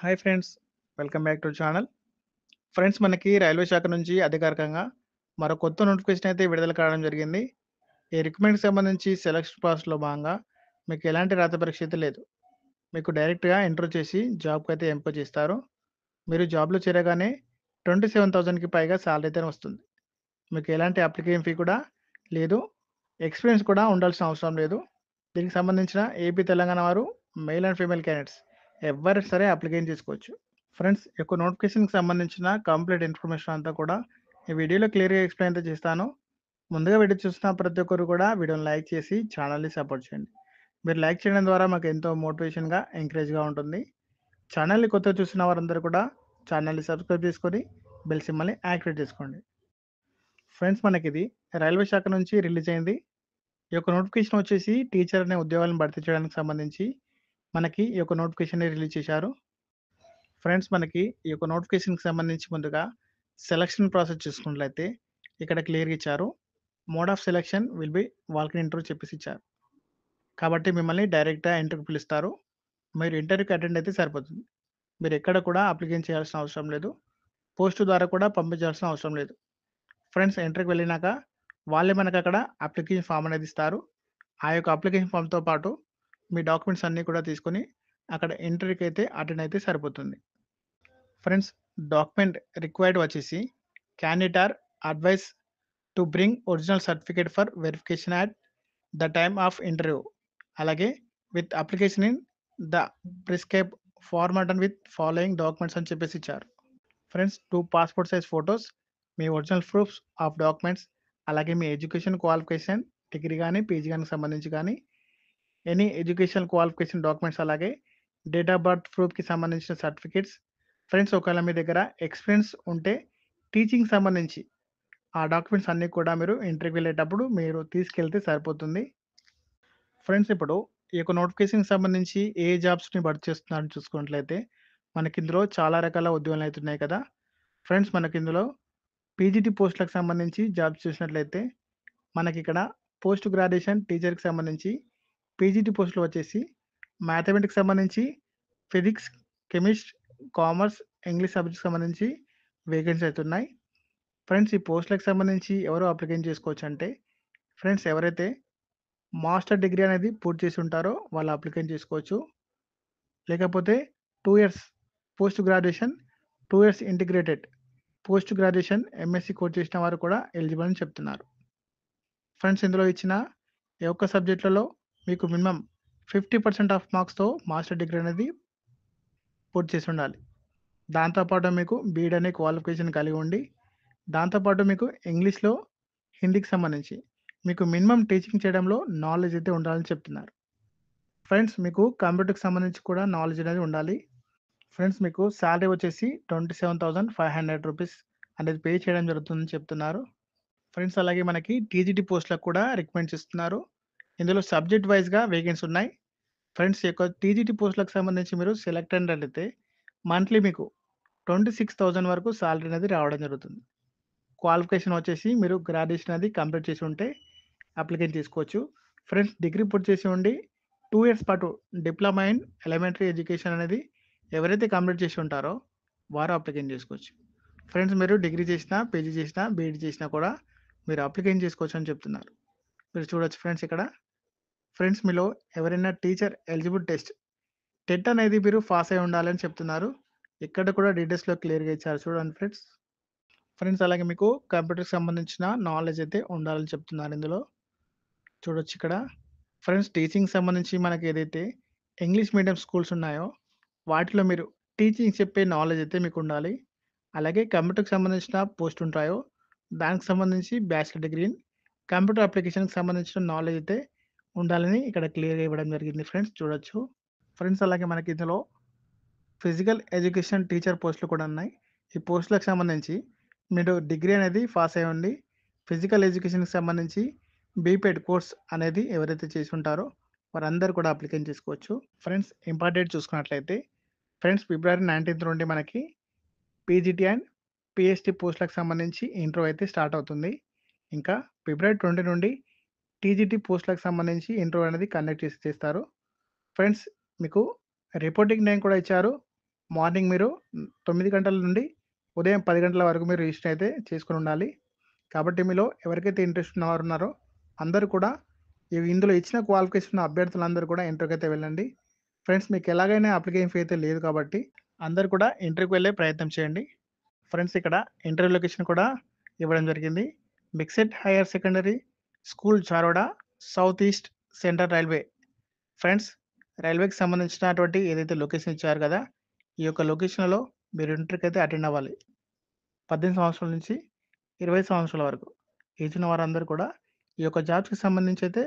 Hi friends. Welcome back to channel. Friends మనకి railway శాఖ నుంచి అధికారికంగా మరో కొత్త నోటిఫికేషన్ అయితే విడుదల కావడం జరిగింది. ఈ రిక్రూట్‌మెంట్‌కి సంబంధించి సెలక్షన్ ప్రాసెస్‌లో భాగంగా మీకు ఎలాంటి రాత పరీక్ష అయితే లేదు. మీకు డైరెక్ట్‌గా ఇంటర్వ్యూ చేసి జాబ్‌కైతే ఎంపిక చేస్తారు. మీరు జాబ్‌లో చేరగానే 27,000కి పైగా సాలరీ అయితే వస్తుంది. మీకు ఎలాంటి అప్లికేషన్ ఫీ కూడా లేదు. ఎక్స్‌పీరియన్స్ కూడా ఉండాల్సిన అవసరం లేదు. దీనికి సంబంధించిన ఏపీ, తెలంగాణ వారు మెయిల్ అండ్ ఫీమేల్ క్యాండిడేట్స్ ఎవ్వరు సరే అప్లికేషన్ చేసుకోవచ్చు. ఫ్రెండ్స్ ఈ యొక్క నోటిఫికేషన్‌కి సంబంధించిన కంప్లీట్ ఇన్ఫర్మేషన్ అంతా కూడా ఈ వీడియోలో క్లియర్‌గా ఎక్స్‌ప్లెయిన్ అయితే చేస్తాను. ముందుగా వీడియో చూస్తున్న ప్రతి ఒక్కరు కూడా వీడియోని లైక్ చేసి ఛానల్‌ని సపోర్ట్ చేయండి. మీరు లైక్ చేయడం ద్వారా మాకు ఎంతో మోటివేషన్‌గా, ఎంకరేజ్‌గా ఉంటుంది. ఛానల్‌ని కొత్తగా చూస్తున్న వారందరూ కూడా ఛానల్‌ని సబ్స్క్రైబ్ చేసుకొని బెల్ సింబల్‌ని యాక్టివేట్ చేసుకోండి. ఫ్రెండ్స్ మనకిది రైల్వే శాఖ నుంచి రిలీజ్ అయింది. ఈ యొక్క నోటిఫికేషన్ వచ్చేసి టీచర్ అనే ఉద్యోగాలను భర్తీ చేయడానికి సంబంధించి మనకి ఈ యొక్క నోటిఫికేషన్‌ని రిలీజ్ చేశారు. ఫ్రెండ్స్ మనకి ఈ యొక్క నోటిఫికేషన్‌కి సంబంధించి ముందుగా సెలక్షన్ ప్రాసెస్ చూసుకున్నట్లయితే ఇక్కడ క్లియర్‌గా ఇచ్చారు. Mode of selection will be walk in interview చెప్పేసి ఇచ్చారు. కాబట్టి మిమ్మల్ని డైరెక్ట్‌గా ఇంటర్వ్యూకి పిలుస్తారు. మీరు ఇంటర్వ్యూకి అటెండ్ అయితే సరిపోతుంది. మీరు ఎక్కడ కూడా అప్లికేషన్ చేయాల్సిన అవసరం లేదు. పోస్ట్ ద్వారా కూడా పంపించాల్సిన అవసరం లేదు. ఫ్రెండ్స్ ఇంటర్వ్యూకి వెళ్ళినాక వాళ్ళే మనకక్కడ అప్లికేషన్ ఫామ్ అనేది ఇస్తారు. ఆ యొక్క అప్లికేషన్ ఫామ్‌తో పాటు మీ డాక్యుమెంట్స్ అన్నీ కూడా తీసుకొని అక్కడ ఇంటర్వ్యూకి అయితే అటెండ్ అయితే సరిపోతుంది. ఫ్రెండ్స్ డాక్యుమెంట్ రిక్వైర్డ్ వచ్చేసి candidate are advise to bring original certificate for verification at the time of interview. అలాగే with application in the prescribe format and with following documents అని చెప్పేసి ఇచ్చారు. ఫ్రెండ్స్ 2 పాస్‌పోర్ట్ సైజ్ ఫోటోస్, మీ original proofs of documents, అలాగే మీ education qualification degree గాని, PG గానికి సంబంధించి గాని, ఎనీ ఎడ్యుకేషనల్ క్వాలిఫికేషన్ డాక్యుమెంట్స్ అలాగే డేట్ ఆఫ్ బర్త్ ప్రూఫ్‌కి సంబంధించిన సర్టిఫికేట్స్. ఫ్రెండ్స్ ఒకవేళ మీ దగ్గర ఎక్స్‌పీరియన్స్ ఉంటే టీచింగ్‌కి సంబంధించి ఆ డాక్యుమెంట్స్ అన్నీ కూడా మీరు ఇంటర్వ్యూకి వెళ్ళేటప్పుడు మీరు తీసుకెళ్తే సరిపోతుంది. ఫ్రెండ్స్ ఇప్పుడు ఈ యొక్క నోటిఫికేషన్‌కి సంబంధించి ఏ జాబ్స్‌ని భర్తీ చేస్తున్నారని చూసుకున్నట్లయితే మనకిందులో చాలా రకాల ఉద్యోగాలైతే ఉన్నాయి కదా! ఫ్రెండ్స్ మనకిందులో పీజీటీ పోస్టులకు సంబంధించి జాబ్స్ చూసినట్లయితే మనకిక్కడ పోస్ట్ గ్రాడ్యుయేషన్ టీచర్‌కి సంబంధించి పీజీటీ పోస్టులు వచ్చేసి మ్యాథమెటిక్స్ సంబంధించి ఫిజిక్స్, కెమిస్ట్రీ, కామర్స్, ఇంగ్లీష్ సబ్జెక్ట్‌కి సంబంధించి వేకెన్సీ అయితే ఉన్నాయి. ఫ్రెండ్స్ ఈ పోస్టులకు సంబంధించి ఎవరు అప్లికేషన్ చేసుకోవచ్చంటే ఫ్రెండ్స్ ఎవరైతే మాస్టర్ డిగ్రీ అనేది పూర్తి చేసి ఉంటారో వాళ్ళు అప్లికేషన్ చేసుకోవచ్చు. లేకపోతే 2 years post graduation, 2 years integrated post graduation MSc course చేసిన వారు కూడా ఎలిజిబుల్ అని చెప్తున్నారు. ఫ్రెండ్స్ ఇందులో ఇచ్చిన ఈ ఒక్క సబ్జెక్ట్‌లలో మీకు మినిమమ్ 50% ఆఫ్ మార్క్స్‌తో మాస్టర్ డిగ్రీ అనేది పూర్తి చేసి ఉండాలి. దాంతో పాటు మీకు బీఈడీ అనే క్వాలిఫికేషన్ కలిగి ఉండి, దాంతో పాటు మీకు ఇంగ్లీష్‌లో, హిందీకి సంబంధించి మీకు మినిమమ్ టీచింగ్ చేయడంలో నాలెడ్జ్ అయితే ఉండాలని చెప్తున్నారు. ఫ్రెండ్స్ మీకు కంప్యూటర్‌కి సంబంధించి కూడా నాలెడ్జ్ అనేది ఉండాలి. ఫ్రెండ్స్ మీకు సాలరీ వచ్చేసి 27,500 రూపీస్ అనేది పే చేయడం జరుగుతుందని చెప్తున్నారు. ఫ్రెండ్స్ అలాగే మనకి టీజీటీ పోస్ట్‌లకు కూడా రిక్రూట్‌మెంట్స్ ఇస్తున్నారు. ఇందులో సబ్జెక్ట్ వైస్‌గా వేకెన్సీ ఉన్నాయి. ఫ్రెండ్స్ ఈ యొక్క టీజీటీ పోస్ట్‌లకు సంబంధించి మీరు సెలెక్ట్ అయినట్లయితే మంత్లీ మీకు 26,000 వరకు సాలరీ అనేది రావడం జరుగుతుంది. క్వాలిఫికేషన్ వచ్చేసి మీరు గ్రాడ్యుయేషన్ అది కంప్లీట్ చేసి ఉంటే అప్లికేషన్ తీసుకోవచ్చు. ఫ్రెండ్స్ డిగ్రీ పూర్తి చేసి ఉండి 2 ఇయర్స్ పాటు డిప్లొమా ఇన్ ఎలిమెంటరీ ఎడ్యుకేషన్ అనేది ఎవరైతే కంప్లీట్ చేసి ఉంటారో వారు అప్లికేషన్ చేసుకోవచ్చు. ఫ్రెండ్స్ మీరు డిగ్రీ చేసినా, పీజీ చేసినా, బీఈడీ చేసినా కూడా మీరు అప్లికేషన్ చేసుకోవచ్చు అని చెప్తున్నారు. మీరు చూడొచ్చు ఫ్రెండ్స్ ఇక్కడ. ఫ్రెండ్స్ మీలో ఎవరైనా టీచర్ ఎలిజిబుల్ టెస్ట్, టెట్ అనేది మీరు పాస్ అయి ఉండాలని చెప్తున్నారు. ఇక్కడ కూడా డీటెయిల్స్‌లో క్లియర్‌గా ఇచ్చారు చూడండి ఫ్రెండ్స్. ఫ్రెండ్స్ అలాగే మీకు కంప్యూటర్‌కి సంబంధించిన నాలెడ్జ్ అయితే ఉండాలని చెప్తున్నారు ఇందులో. చూడొచ్చు ఇక్కడ. ఫ్రెండ్స్ టీచింగ్‌కి సంబంధించి మనకి ఏదైతే ఇంగ్లీష్ మీడియం స్కూల్స్ ఉన్నాయో, వాటిలో మీరు టీచింగ్ చెప్పే నాలెడ్జ్ అయితే మీకుండాలి. అలాగే కంప్యూటర్‌కి సంబంధించిన పోస్ట్ ఉంటాయో, దానికి సంబంధించి బ్యాచిలర్ డిగ్రీ ఇన్ కంప్యూటర్ అప్లికేషన్‌కి సంబంధించిన నాలెడ్జ్ అయితే ఉండాలని ఇక్కడ క్లియర్‌గా ఇవ్వడం జరిగింది ఫ్రెండ్స్ చూడొచ్చు. ఫ్రెండ్స్ అలాగే మనకి ఇందులో ఫిజికల్ ఎడ్యుకేషన్ టీచర్ పోస్టులు కూడా ఉన్నాయి. ఈ పోస్టులకు సంబంధించి మీరు డిగ్రీ అనేది పాస్ అయ్యి ఉండి, ఫిజికల్ ఎడ్యుకేషన్‌కి సంబంధించి బీపెడ్ కోర్స్ అనేది ఎవరైతే చేసి ఉంటారో వారందరూ కూడా అప్లికేషన్ చేసుకోవచ్చు. ఫ్రెండ్స్ ఇంపార్టెంట్ చూసుకున్నట్లయితే ఫ్రెండ్స్ ఫిబ్రవరి 19 నుండి మనకి పీజీటీ అండ్ పీహెచ్‌డీ పోస్టులకు సంబంధించి ఇంటర్వ్యూ అయితే స్టార్ట్ అవుతుంది. ఇంకా ఫిబ్రవరి 20 నుండి టీజీటీ పోస్టులకు సంబంధించి ఇంటర్వ్యూ అనేది కండక్ట్ చేస్తారు. ఫ్రెండ్స్ మీకు రిపోర్టింగ్ టైం కూడా ఇచ్చారు. మార్నింగ్ మీరు 9 గంటల నుండి ఉదయం 10 గంటల వరకు మీరు రిజిస్టర్ అయితే చేసుకొని ఉండాలి. కాబట్టి మీలో ఎవరికైతే ఇంట్రెస్ట్ ఉన్నవారు ఉన్నారో అందరూ కూడా ఇందులో ఇచ్చిన క్వాలిఫికేషన్ ఉన్న అభ్యర్థులందరూ కూడా ఇంటర్వ్యూకి అయితే వెళ్ళండి. ఫ్రెండ్స్ మీకు ఎలాగైనా అప్లికేషన్ ఫీ అయితే లేదు కాబట్టి అందరూ కూడా ఇంటర్వ్యూకి వెళ్ళే ప్రయత్నం చేయండి. ఫ్రెండ్స్ ఇక్కడ ఇంటర్వ్యూ లొకేషన్ కూడా ఇవ్వడం జరిగింది. Mixed higher secondary school Charoda south east central railway. Friends రైల్వేకి సంబంధించినటువంటి ఏదైతే లొకేషన్ ఇచ్చారు కదా, ఈ యొక్క లొకేషన్‌లో మీరు ఇంటర్‌కి అయితే అటెండ్ అవ్వాలి. 18 సంవత్సరాల నుంచి 20 సంవత్సరాల వరకు ఏజ్ ఉన్న వారందరూ కూడా ఈ యొక్క జాబ్స్‌కి సంబంధించి అయితే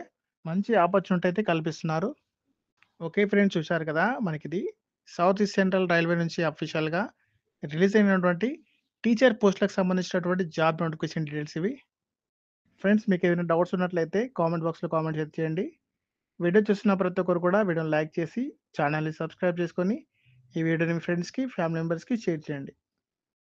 మంచి ఆపర్చునిటీ అయితే కల్పిస్తున్నారు. ఓకే ఫ్రెండ్స్, చూశారు కదా! మనకిది సౌత్ ఈస్ట్ సెంట్రల్ రైల్వే నుంచి అఫీషియల్‌గా రిలీజ్ అయినటువంటి టీచర్ పోస్ట్‌లకు సంబంధించినటువంటి జాబ్ నోటిఫికేషన్ డీటెయిల్స్ ఇవి. ఫ్రెండ్స్ మీకేమైనా డౌట్స్ ఉన్నట్లయితే కామెంట్ బాక్స్‌లో కామెంట్ చేయండి. వీడియో చూస్తున్న ప్రతి ఒక్కరు కూడా వీడియోని లైక్ చేసి ఛానల్‌ని సబ్స్క్రైబ్ చేసుకొని ఈ వీడియోని మీ ఫ్రెండ్స్‌కి, ఫ్యామిలీ మెంబర్స్‌కి షేర్ చేయండి.